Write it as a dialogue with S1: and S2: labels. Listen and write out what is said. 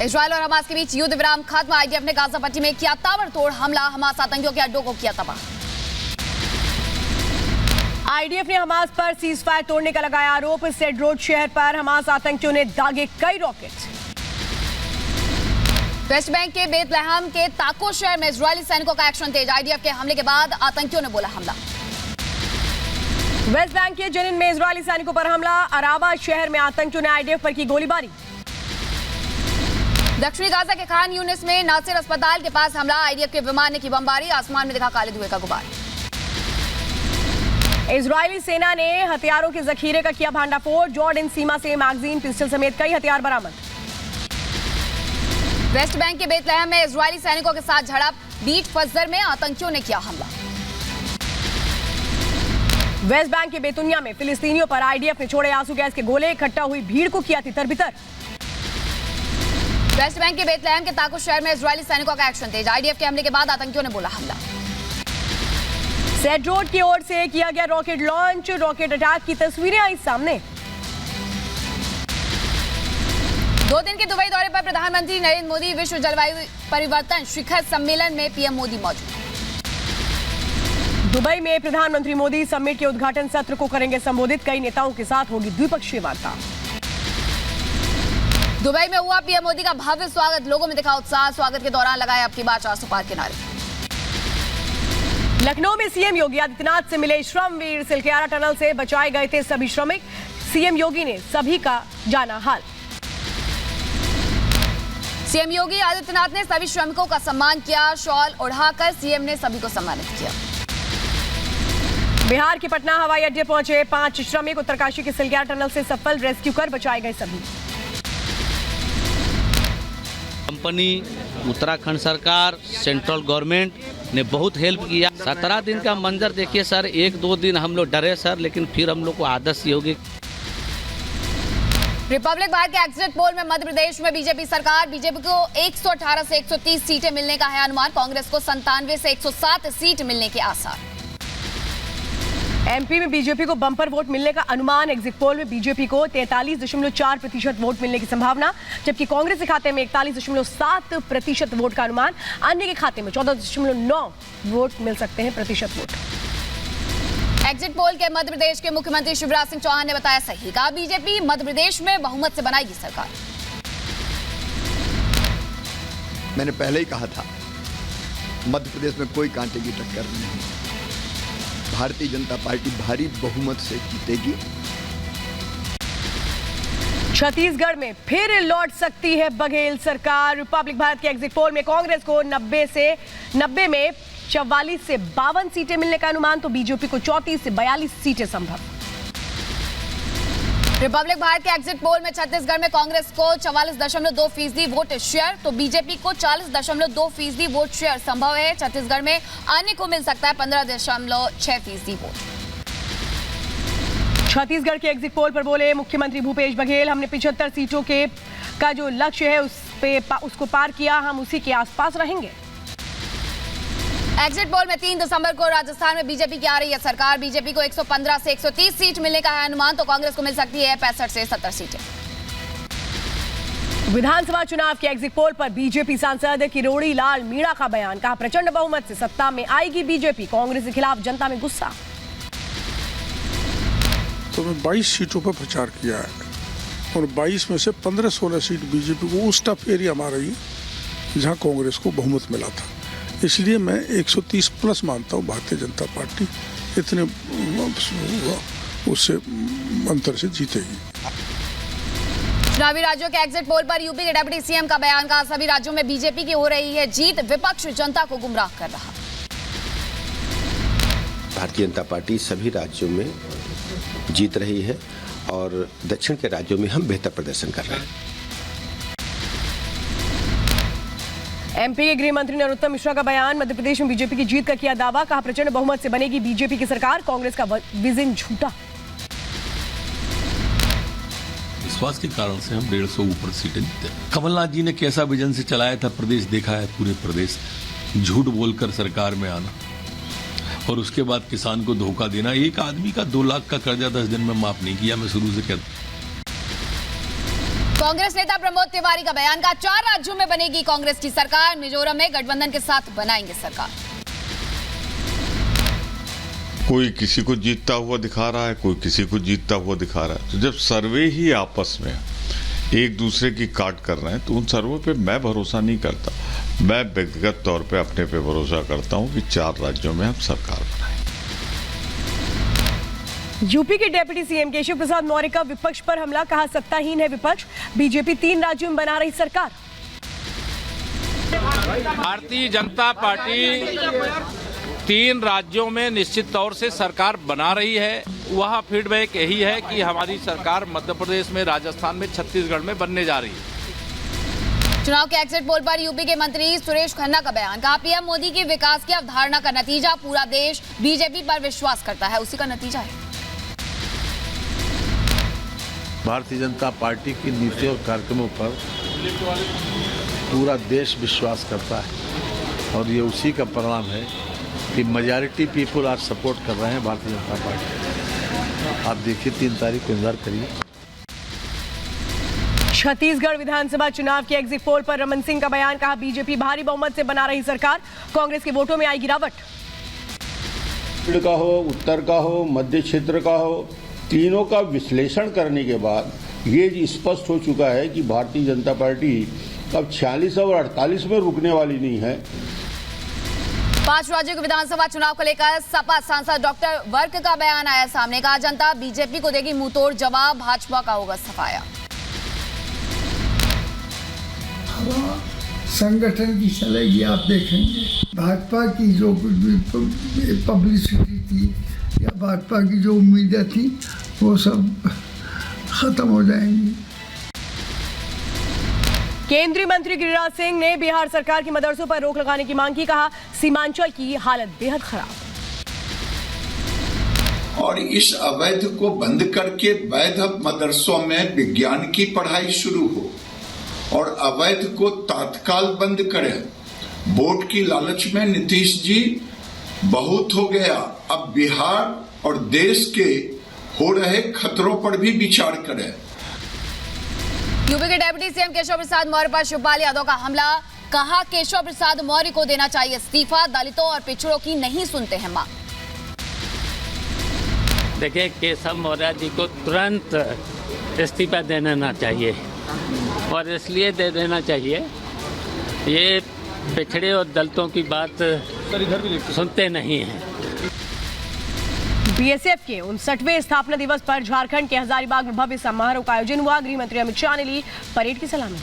S1: Israel और Hamas के बीच युद्ध विराम खत्म। आईडीएफ ने गाजा पट्टी में किया ताबड़तोड़ हमला, हमास आतंकियों के अड्डों को किया तबाह।
S2: आईडीएफ ने हमास पर सीज फायर तोड़ने का लगाया आरोप। सेड्रोड शहर पर हमास आतंकियों ने दागे कई रॉकेट।
S1: वेस्ट बैंक के बेतलहम के ताको शहर में इजरायली सैनिकों का एक्शन तेज। आईडीएफ के हमले के बाद आतंकियों ने बोला हमला।
S2: वेस्ट बैंक के जेनिन में इजरायली सैनिकों पर हमला। अराबा शहर में आतंकियों ने आईडीएफ पर की गोलीबारी।
S1: दक्षिणी गाजा के खान यूनिस में नासिर अस्पताल के पास हमला। आईडीएफ के विमान ने की बमबारी। आसमान में दिखा काले धुएं का गुबार।
S2: इजरायली सेना ने हथियारों के जखीरे का किया भांडाफोड़। जॉर्डन सीमा से मैगजीन, पिस्टल समेत कई हथियार बरामद।
S1: वेस्ट बैंक के बेतलहम में इजरायली सैनिकों के साथ झड़प। बीट फजर में आतंकियों ने किया हमला।
S2: वेस्ट बैंक के बेतुनिया में फिलिस्तीनियों पर आईडीएफ ने छोड़े आंसू गैस के गोले। इकट्ठा हुई भीड़ को किया तितर-बितर।
S1: वेस्ट बैंक के बेतलहम के ताको शहर में इजरायली सैनिकों का एक्शन तेज। आईडीएफ के हमले के बाद आतंकियों ने बोला हमला।
S2: सेड्रोड की ओर से किया गया रॉकेट लॉन्च। रॉकेट अटैक की तस्वीरें आई सामने।
S1: 2 दिन के दुबई दौरे पर प्रधानमंत्री नरेंद्र मोदी। विश्व जलवायु परिवर्तन शिखर सम्मेलन में पीएम मोदी मौजूद।
S2: दुबई में प्रधानमंत्री मोदी समिट के उद्घाटन सत्र को करेंगे संबोधित। कई नेताओं के साथ होगी द्विपक्षीय वार्ता।
S1: दुबई में हुआ पीएम मोदी का भव्य स्वागत। लोगों में दिखा उत्साह। स्वागत के दौरान लगाए अब की बार 400 पार के नारे।
S2: लखनऊ में सीएम योगी आदित्यनाथ से मिले श्रमवीर। सिलकियारा टनल से बचाए गए थे सभी श्रमिक। सीएम योगी ने सभी का जाना हाल।
S1: सीएम योगी आदित्यनाथ ने सभी श्रमिकों का सम्मान किया। शॉल ओढ़ाकर सीएम ने सभी को सम्मानित किया।
S2: बिहार के पटना हवाई अड्डे पहुंचे 5 श्रमिक। उत्तरकाशी के सिलकियारा टनल से सफल रेस्क्यू कर बचाए गए सभी।
S3: कंपनी, उत्तराखंड सरकार, सेंट्रल गवर्नमेंट ने बहुत हेल्प किया। 17 दिन का मंजर देखिए सर। 1-2 दिन हम लोग डरे सर, लेकिन फिर हम लोग को आदत सी होगी।
S1: रिपब्लिक भारत के एग्जिट पोल में मध्य प्रदेश में बीजेपी सरकार। बीजेपी को 118 से 130 सीटें मिलने का है अनुमान। कांग्रेस को 97 से 107 सीट मिलने के आसार।
S2: एमपी में बीजेपी को बम्पर वोट मिलने का अनुमान। एग्जिट पोल में बीजेपी को 43.4% वोट मिलने की संभावना, जबकि कांग्रेस के खाते में 41.7% वोट का अनुमान। अन्य के खाते में 14.9 वोट मिल सकते हैं प्रतिशत वोट।
S1: एग्जिट पोल के मध्य प्रदेश के मुख्यमंत्री शिवराज सिंह चौहान ने बताया सही। कहा बीजेपी मध्य प्रदेश में बहुमत से बनाएगी सरकार।
S4: मैंने पहले ही कहा था मध्य प्रदेश में कोई कांटे की टक्कर नहीं। भारतीय जनता पार्टी भारी बहुमत से जीतेगी।
S2: छत्तीसगढ़ में फिर लौट सकती है बघेल सरकार। रिपब्लिक भारत के एग्जिट पोल में कांग्रेस को 90 में 44 से 52 सीटें मिलने का अनुमान, तो बीजेपी को 34 से 42 सीटें संभव।
S1: रिपब्लिक भारत के एग्जिट पोल में छत्तीसगढ़ में कांग्रेस को 44.2% वोट शेयर, तो बीजेपी को 40.2% वोट शेयर संभव है। छत्तीसगढ़ में अन्य को मिल सकता है 15.6% वोट।
S2: छत्तीसगढ़ के एग्जिट पोल पर बोले मुख्यमंत्री भूपेश बघेल, हमने 75 सीटों का जो लक्ष्य है उसको पार किया। हम उसी के आसपास रहेंगे।
S1: एग्जिट पोल में 3 दिसंबर को राजस्थान में बीजेपी की आ रही है सरकार। बीजेपी को 115 से 130 सीट मिलने का है अनुमान, तो कांग्रेस को मिल सकती है 65 से 70 सीटें।
S2: विधानसभा चुनाव के एग्जिट पोल पर बीजेपी सांसद किरोड़ी लाल मीणा का बयान। कहा प्रचंड बहुमत से सत्ता में आएगी बीजेपी। कांग्रेस के खिलाफ जनता में गुस्सा।
S5: तो मैं 22 सीटों पर प्रचार किया है और 22 में से 15-16 सीट बीजेपी को उस टफ एरिया में आ रही जहां कांग्रेस को बहुमत मिला था। इसलिए मैं 130 प्लस मानता हूँ भारतीय जनता पार्टी इतने उससे अंतर से जीतेगी।
S1: चुनावी राज्यों के एग्जिट पोल पर यूपी के डिप्टी सीएम का बयान। कहा सभी राज्यों में बीजेपी की हो रही है जीत। विपक्ष जनता को गुमराह कर रहा।
S6: भारतीय जनता पार्टी सभी राज्यों में जीत रही है और दक्षिण के राज्यों में हम बेहतर प्रदर्शन कर रहे हैं।
S2: एमपी के गृह मंत्री नरोत्तम मिश्रा का बयान। मध्य प्रदेश में बीजेपी की जीत का किया दावा। कहा प्रचंड बहुमत से बनेगी बीजेपी की सरकार। कांग्रेस का विजन झूठा।
S7: विश्वास के कारण से हम 150 ऊपर सीटें जीते। कमलनाथ जी ने कैसा विजन से चलाया था प्रदेश देखा है। पूरे प्रदेश झूठ बोलकर सरकार में आना और उसके बाद किसान को धोखा देना। एक आदमी का 2 लाख का कर्जा 10 दिन में माफ नहीं किया। मैं शुरू से कहता
S1: कांग्रेस नेता प्रमोद तिवारी का बयान का 4 राज्यों में बनेगी कांग्रेस की सरकार, मिजोरम में गठबंधन के साथ बनाएंगे सरकार।
S8: कोई किसी को जीतता हुआ दिखा रहा है, कोई किसी को जीतता हुआ दिखा रहा है। तो जब सर्वे ही आपस में एक दूसरे की काट कर रहे हैं तो उन सर्वे पे मैं भरोसा नहीं करता। मैं व्यक्तिगत तौर पे अपने पे भरोसा करता हूं कि 4 राज्यों में हम सरकार बनाएं।
S2: यूपी के डिप्टी सीएम केशव प्रसाद मौर्य का विपक्ष पर हमला, कहा सत्ताहीन है विपक्ष, बीजेपी 3 राज्यों में बना रही सरकार।
S9: भारतीय जनता पार्टी 3 राज्यों में निश्चित तौर से सरकार बना रही है। वह फीडबैक यही है कि हमारी सरकार मध्य प्रदेश में, राजस्थान में, छत्तीसगढ़ में बनने जा रही है।
S1: चुनाव के एग्जिट पोल पर यूपी के मंत्री सुरेश खन्ना का बयान, कहा पीएम मोदी की विकास की अवधारणा का नतीजा पूरा देश बीजेपी पर विश्वास करता है, उसी का नतीजा है।
S10: भारतीय जनता पार्टी की नीति और कार्यक्रमों पर पूरा देश विश्वास करता है और ये उसी का परिणाम है कि मेजॉरिटी पीपल आज सपोर्ट कर रहे हैं भारतीय जनता पार्टी। आप देखिए 3 तारीख को इंतजार करिए।
S2: छत्तीसगढ़ विधानसभा चुनाव के एग्जिट पोल पर रमन सिंह का बयान, कहा बीजेपी भारी बहुमत से बना रही सरकार, कांग्रेस के वोटों में आई गिरावट।
S11: का हो, उत्तर का हो, मध्य क्षेत्र का हो, तीनों का विश्लेषण करने के बाद ये स्पष्ट हो चुका है कि भारतीय जनता पार्टी अब 46 और 48 में रुकने वाली नहीं है।
S1: 5 राज्यों के विधानसभा चुनाव को लेकर सपा सांसद डॉक्टर वर्क का बयान आया सामने, कहा जनता बीजेपी को देगी मुंहतोड़ जवाब, भाजपा का होगा सफाया।
S12: हवा संगठन की चलेगी, आप देखेंगे भाजपा की जो कुछ भी पब्लिसिटी थी या भाजपा की जो उम्मीदें थी वो सब खत्म हो जाएंगी।
S2: केंद्रीय मंत्री गिरिराज सिंह ने बिहार सरकार की मदरसों पर रोक लगाने की मांग की, कहा सीमांचल की हालत बेहद खराब।
S13: और इस अवैध को बंद करके वैध मदरसों में विज्ञान की पढ़ाई शुरू हो और अवैध को तत्काल बंद करें। वोट की लालच में नीतीश जी बहुत हो गया, अब बिहार और देश के हो रहे खतरों पर भी विचार करें।
S1: यूपी के डिप्टी सीएम केशव प्रसाद मौर्य पर शिवपाल यादव का हमला, कहा केशव प्रसाद मौर्य को देना चाहिए इस्तीफा, दलितों और पिछड़ों की नहीं सुनते हैं मांग।
S14: देखिए, केशव मौर्य जी को तुरंत इस्तीफा देना चाहिए और इसलिए दे देना चाहिए, ये पिछड़े और दलितों की बात सुनते नहीं हैं।
S2: बीएसएफ के 59वें स्थापना दिवस पर झारखंड के हजारीबाग में भव्य समारोह का आयोजन हुआ, गृह मंत्री अमित शाह ने ली परेड की सलामी।